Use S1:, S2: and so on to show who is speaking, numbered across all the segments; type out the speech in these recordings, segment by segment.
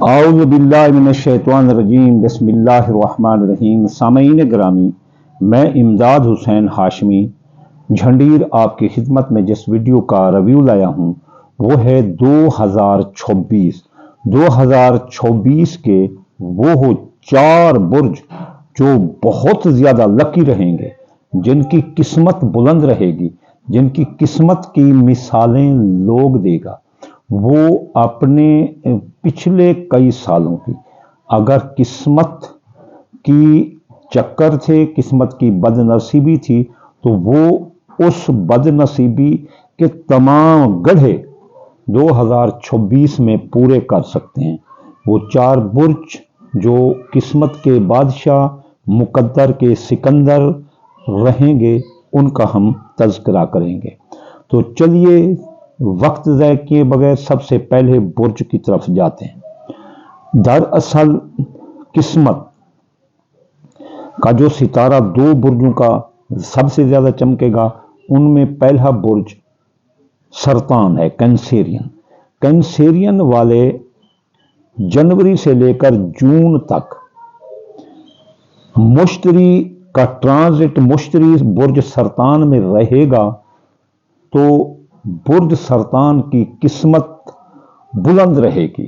S1: اعوذ باللہ من الشیطان الرجیم بسم اللہ الرحمن الرحیم۔ سامعین گرامی، میں امداد حسین ہاشمی جھنڈیر آپ کی خدمت میں جس ویڈیو کا ریویو لایا ہوں وہ ہے 2024 کے وہ 4 برج جو بہت زیادہ لکی رہیں گے، جن کی قسمت بلند رہے گی، جن کی قسمت کی مثالیں لوگ دے گا۔ وہ اپنے پچھلے کئی سالوں کی اگر قسمت کی چکر تھے، قسمت کی بد نصیبی تھی، تو وہ اس بد نصیبی کے تمام گڑھے 2024 میں پورے کر سکتے ہیں۔ وہ 4 برج جو قسمت کے بادشاہ، مقدر کے سکندر رہیں گے، ان کا ہم تذکرہ کریں گے۔ تو چلیے وقت ضائع کیے بغیر سب سے پہلے برج کی طرف جاتے ہیں۔ دراصل قسمت کا جو ستارہ 2 برجوں کا سب سے زیادہ چمکے گا، ان میں پہلا برج سرطان ہے، کینسیرین۔ کینسیرین والے جنوری سے لے کر جون تک مشتری کا ٹرانزٹ، مشتری برج سرطان میں رہے گا تو برج سرطان کی قسمت بلند رہے گی،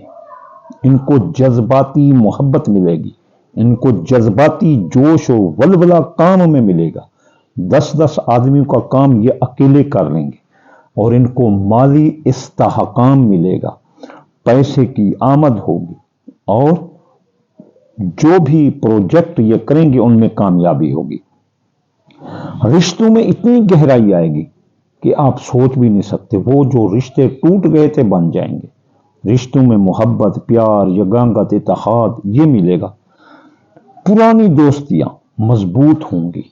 S1: ان کو جذباتی محبت ملے گی، ان کو جذباتی جوش و ولولہ کام میں ملے گا۔ 10 آدمیوں کا کام یہ اکیلے کر لیں گے، اور ان کو مالی استحکام ملے گا، پیسے کی آمد ہوگی، اور جو بھی پروجیکٹ یہ کریں گے ان میں کامیابی ہوگی۔ رشتوں میں اتنی گہرائی آئے گی کہ آپ سوچ بھی نہیں سکتے۔ وہ جو رشتے ٹوٹ گئے تھے بن جائیں گے، رشتوں میں محبت، پیار، یگانگت، اتحاد یہ ملے گا۔ پرانی دوستیاں مضبوط ہوں گی،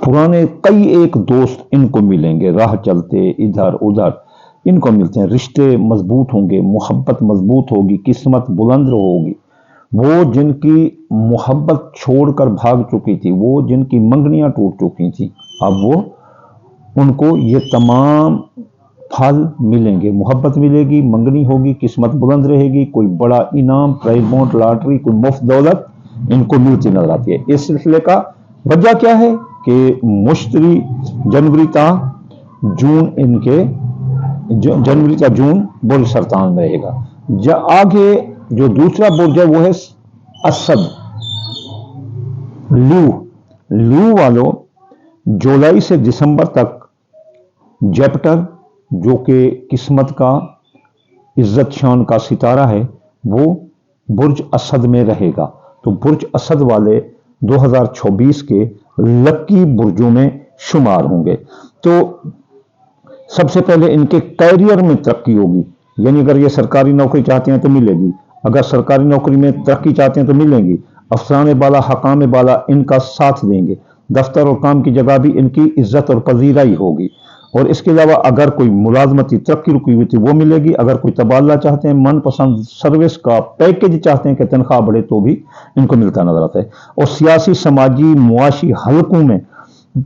S1: پرانے کئی ایک دوست ان کو ملیں گے، راہ چلتے ادھر ادھر ان کو ملتے ہیں، رشتے مضبوط ہوں گے، محبت مضبوط ہوگی، قسمت بلند ہوگی۔ وہ جن کی محبت چھوڑ کر بھاگ چکی تھی، وہ جن کی منگنیاں ٹوٹ چکی تھیں، اب وہ ان کو یہ تمام پھل ملیں گے، محبت ملے گی، منگنی ہوگی، قسمت بلند رہے گی، کوئی بڑا انعام، پرائز بونڈ، لاٹری، کوئی مفت دولت ان کو ملتی نظر آتی ہے۔ اس سلسلے کا وجہ کیا ہے کہ مشتری جنوری تا جون برج سرطان میں رہے گا۔ آگے جو دوسرا برج ہے وہ ہے اسد، لیو والوں جولائی سے دسمبر تک جیپٹر جو کہ قسمت کا، عزت شان کا ستارہ ہے، وہ برج اسد میں رہے گا۔ تو برج اسد والے 2024 کے لکی برجوں میں شمار ہوں گے۔ تو سب سے پہلے ان کے کیریئر میں ترقی ہوگی، یعنی اگر یہ سرکاری نوکری چاہتے ہیں تو ملے گی، اگر سرکاری نوکری میں ترقی چاہتے ہیں تو ملیں گی، افسران بالا، حکام بالا ان کا ساتھ دیں گے، دفتر اور کام کی جگہ بھی ان کی عزت اور پذیرائی ہوگی، اور اس کے علاوہ اگر کوئی ملازمتی ترقی رکی ہوئی تھی وہ ملے گی، اگر کوئی تبادلہ چاہتے ہیں، من پسند سروس کا پیکج چاہتے ہیں کہ تنخواہ بڑھے تو بھی ان کو ملتا نظر آتا ہے۔ اور سیاسی، سماجی، معاشی حلقوں میں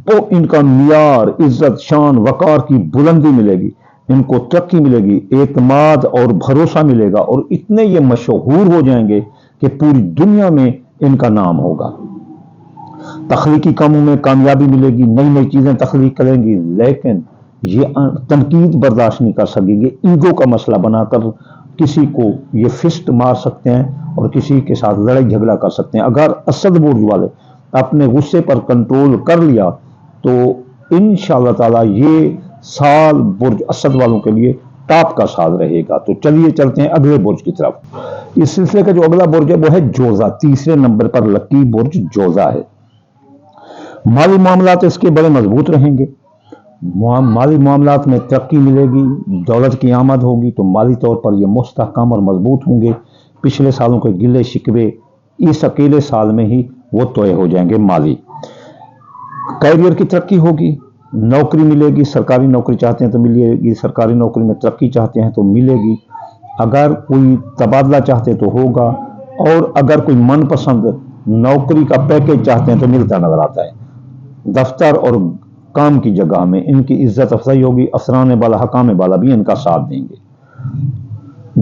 S1: وہ ان کا معیار، عزت شان، وقار کی بلندی ملے گی، ان کو ترقی ملے گی، اعتماد اور بھروسہ ملے گا، اور اتنے یہ مشہور ہو جائیں گے کہ پوری دنیا میں ان کا نام ہوگا۔ تخلیقی کاموں میں کامیابی ملے گی، نئی نئی چیزیں تخلیق کریں گی، لیکن یہ تنقید برداشت نہیں کر سکیں گے، ایگو کا مسئلہ بنا کر کسی کو یہ فسٹ مار سکتے ہیں اور کسی کے ساتھ لڑائی جھگڑا کر سکتے ہیں۔ اگر اسد برج والے اپنے غصے پر کنٹرول کر لیا تو انشاءاللہ تعالی یہ سال برج اسد والوں کے لیے ٹاپ کا سال رہے گا۔ تو چلیے چلتے ہیں اگلے برج کی طرف۔ اس سلسلے کا جو اگلا برج ہے وہ ہے جوزا، تیسرے نمبر پر لکی برج جوزا ہے۔ مالی معاملات اس کے بڑے مضبوط رہیں گے، مالی معاملات میں ترقی ملے گی، دولت کی آمد ہوگی، تو مالی طور پر یہ مستحکم اور مضبوط ہوں گے۔ پچھلے سالوں کے گلے شکوے اس اکیلے سال میں ہی وہ طے ہو جائیں گے۔ مالی کیریئر کی ترقی ہوگی، نوکری ملے گی، سرکاری نوکری چاہتے ہیں تو ملے گی، سرکاری نوکری میں ترقی چاہتے ہیں تو ملے گی، اگر کوئی تبادلہ چاہتے ہیں تو ہوگا، اور اگر کوئی من پسند نوکری کا پیکج چاہتے ہیں تو ملتا نظر آتا ہے۔ دفتر اور کام کی جگہ میں ان کی عزت افزائی ہوگی، افسران بالا، حکام بالا بھی ان کا ساتھ دیں گے۔